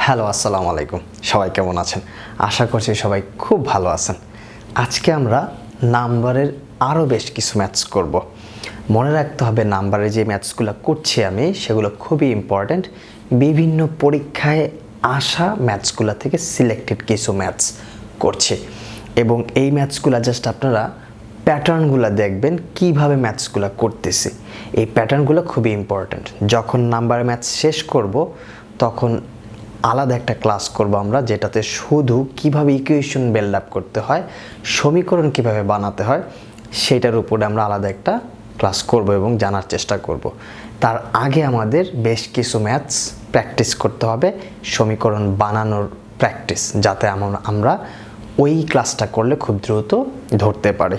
Hello আসসালামু আলাইকুম, সবাই কেমন আছেন? আশা করছি সবাই খুব ভালো আছেন। আজকে আমরা নাম্বারের আরও বেশ কিছু ম্যাথস করব। মনে রাখতে হবে নাম্বারের যে ম্যাথসগুলো করছি আমি সেগুলো খুবই ইম্পর্ট্যান্ট। বিভিন্ন পরীক্ষায় আসা ম্যাথসগুলো থেকে সিলেক্টেড কিছু ম্যাথস করছি এবং এই ম্যাথসগুলো জাস্ট আপনারা প্যাটার্নগুলো দেখবেন কিভাবে ম্যাথসগুলো করতেছি। এই প্যাটার্নগুলো খুবই ইম্পর্ট্যান্ট। যখন নাম্বার ম্যাথস শেষ করব তখন আলাদা একটা ক্লাস করব আমরা, যেটাতে শুধু কিভাবে ইকুয়েশন বিল্ড আপ করতে হয়, সমীকরণ কিভাবে বানাতে হয় সেটার উপরে আমরা আলাদা একটা ক্লাস করব এবং জানার চেষ্টা করব। তার আগে আমাদের বেশ কিছু ম্যাথস প্র্যাকটিস করতে হবে, সমীকরণ বানানোর প্র্যাকটিস, যাতে আমরা ওই ক্লাসটা করলে খুব দ্রুত ধরতে পারি।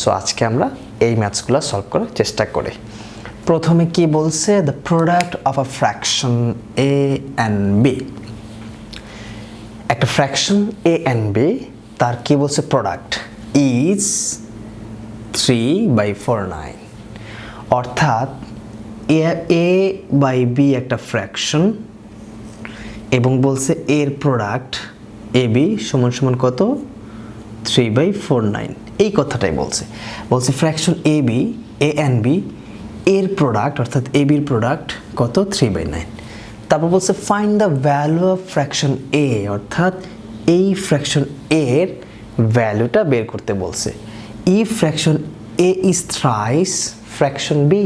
সো আজকে আমরা এই ম্যাথসগুলো সলভ করার চেষ্টা করি। প্রথমে কি বলছে? The product of a fraction A and B. একটা ফ্র্যাকশন এ অ্যান্ড বি, তার কি বলছে? Product is 3/49। অর্থাৎ এ বাই বি একটা ফ্র্যাকশন এবং বলছে এর প্রোডাক্ট এ বি সমান সমান কত? 3/49। এই কথাটাই বলছে fraction A B, A and B এর প্রোডাক্ট অর্থাৎ এ বির প্রোডাক্ট কত? 3/9। তারপর বলছে find the value of fraction A, অর্থাৎ এই ফ্র্যাকশন এর ভ্যালুটা বের করতে বলছে। If fraction A is thrice fraction B,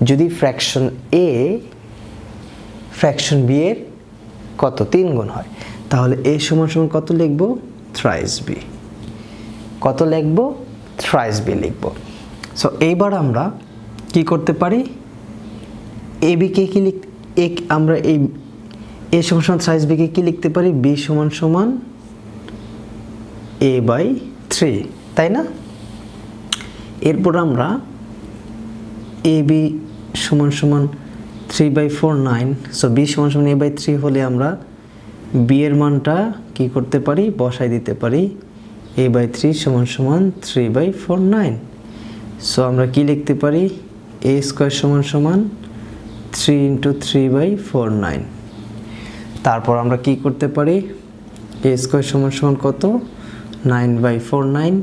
যদি ফ্র্যাকশন এ ফ্র্যাকশন বি এর কত? 3 গুণ হয়, তাহলে এ সমান সমান কত লিখব? Thrice B. কত লিখব? থ্রাইস বি লিখব। সো এইবার আমরা কি করতে পারি? এ বি কে কি আমরা এই এ সমান সমান থ্রাইস বি কে কি লিখতে পারি? বি সমান সমান a/3, তাই না? এরপর আমরা এ বি সমান সমান 3/49, সো বি সমান সমান a/3 হলে আমরা বি এর মানটা কি করতে পারি? বসাই দিতে পারি। a/3 সমান সমান 3/49। সো আমরা কি লিখতে পারি? a স্কয়ার সমান সমান 3 × 3/49। তারপর আমরা কি করতে পারি? a স্কয়ার সমান সমান কত? 9/49।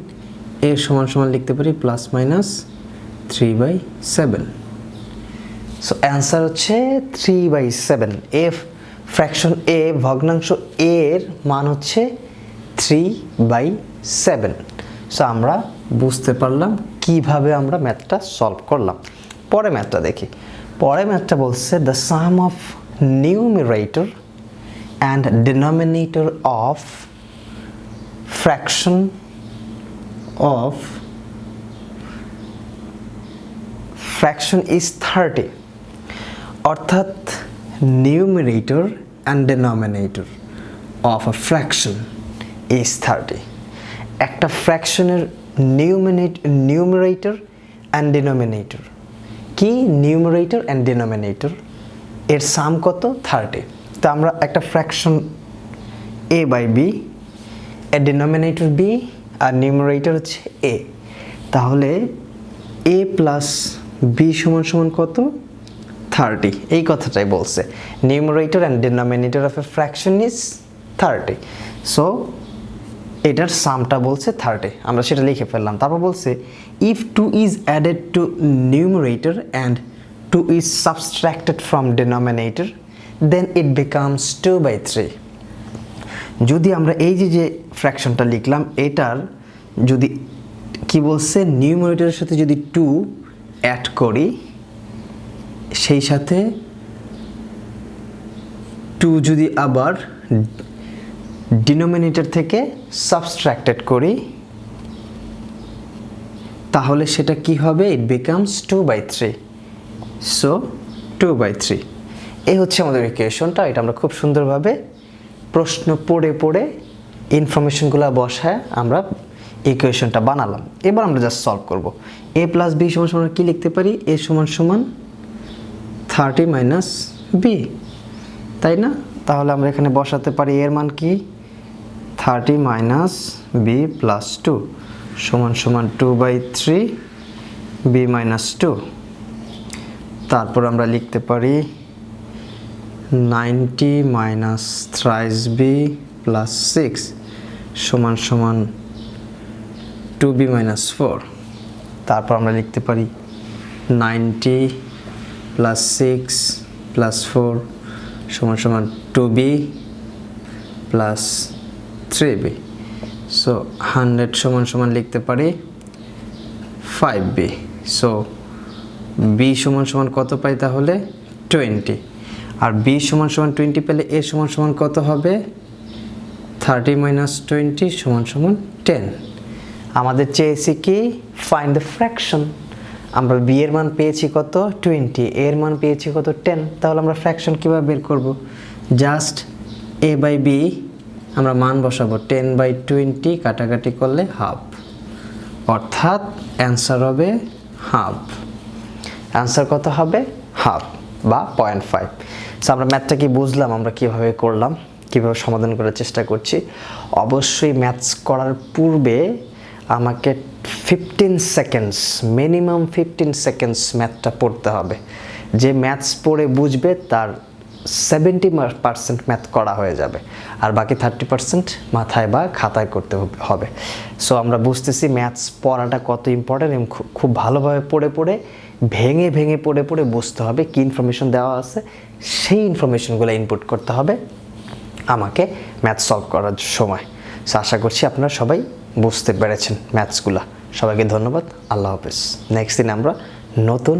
a সমান সমান লিখতে পারি প্লাস মাইনাস 3/7। সো অ্যান্সার হচ্ছে 3/7। এফ ফ্র্যাকশন এ ভগ্নাংশ এর মান হচ্ছে 3/7। সো আমরা বুঝতে পারলাম কিভাবে আমরা ম্যাথটা সলভ করলাম। পরে ম্যাথটা দেখি। পরে ম্যাথটা বলছে the some of numerator and denominator of fraction is 30। অর্থাৎ numerator and denominator of a fraction is 30। একটা ফ্র্যাকশনের নিউমারেটর অ্যান্ড ডিনোমিনেটর কি? নিউমারেটর অ্যান্ড ডিনোমিনেটর এর সাম কত? 30। তো আমরা একটা ফ্র্যাকশন এ বাই বি, এর ডিনোমিনেটর বি আর নিউমারেটর হচ্ছে এ, তাহলে এ প্লাস বি সমান সমান কত? 30। এই কথাটাই বলছে, numerator and denominator of A fraction is 30। So এটার সামটা বলছে 30, আমরা সেটা লিখে ফেললাম। তারপর বলছে if 2 is added to numerator and 2 is subtracted from denominator then it becomes 2/3। যদি আমরা এই যে ফ্র্যাকশনটা লিখলাম এটার যদি কি বলছে নিউমারেটরের সাথে যদি 2 অ্যাড করি, সেই সাথে 2 যদি আবার ডিনোমিনেটর থেকে সাবস্ট্রাক্টেড করি, তাহলে সেটা কি হবে? ইট বিকামস 2/3। সো 2/3 এই হচ্ছে আমাদের ইকুয়েশনটা। এটা আমরা খুব সুন্দরভাবে প্রশ্ন পড়ে পড়ে ইনফরমেশনগুলো বসায় আমরা ইকুয়েশনটা বানালাম। এবার আমরা জাস্ট সলভ করব। a প্লাস বি সমান সমান কি লিখতে পারি? a সমান সমান 30 মাইনাস বি, তাই না? তাহলে আমরা এখানে বসাতে পারি এর মান কি? 30 মাইনাস বি প্লাস 2 সমান সমান 2/3 বি মাইনাস 2। তারপর আমরা লিখতে পারি 90 মাইনাস থ্রাইস বি প্লাস 6 সমান সমান 2b মাইনাস 4। তারপর আমরা লিখতে পারি 90 প্লাস 6 প্লাস 4 সমান সমান 2b প্লাস 3b। সো 100 সমান সমান লিখতে পারি 5b। সো b সমান সমান কত পাই তাহলে 20, আর b সমান সমান 20 পেলে a সমান সমান কত হবে 30 মাইনাস 20 সমান সমান 10। আমাদের চেয়েছি কি ফাইন্ড দ্য ফ্র্যাকশন। আমরা b এর মান পেয়েছি কত 20, a এর মান পেয়েছি কত 10। তাহলে আমরা ফ্র্যাকশন কিভাবে বের করব? জাস্ট a বাই b আমরা মান বসাবো, 10/20 কাটাকাটি করলে হাফ, অর্থাৎ অ্যান্সার হবে হাফ। অ্যান্সার কত হবে হাফ বা 0.5। সো আমরা ম্যাথটা কি বুঝলাম, আমরা কিভাবে করলাম, কিভাবে সমাধান করার চেষ্টা করছি। অবশ্যই ম্যাথস করার পূর্বে আমাকে 15 সেকেন্ডস, মিনিমাম 15 সেকেন্ডস ম্যাথটা পড়তে হবে। যে ম্যাথস পড়ে বুঝবে তার 70% ম্যাথ করা হয়ে যাবে, আর বাকি 30% মাথায় বা খাতায় করতে হবে। সো আমরা বুঝতেছি ম্যাথস পড়াটা কত ইম্পর্টেন্ট, এবং খুব ভালোভাবে পড়ে ভেঙে ভেঙে পড়ে বুঝতে হবে কি ইনফরমেশন দেওয়া আছে, সেই ইনফরমেশনগুলো ইনপুট করতে হবে আমাকে ম্যাথ সলভ করার সময়। সো আশা করছি আপনারা সবাই বুঝতে পেরেছেন ম্যাথসগুলো। সবাইকে ধন্যবাদ, আল্লাহ হাফেজ। নেক্সট দিন আমরা নতুন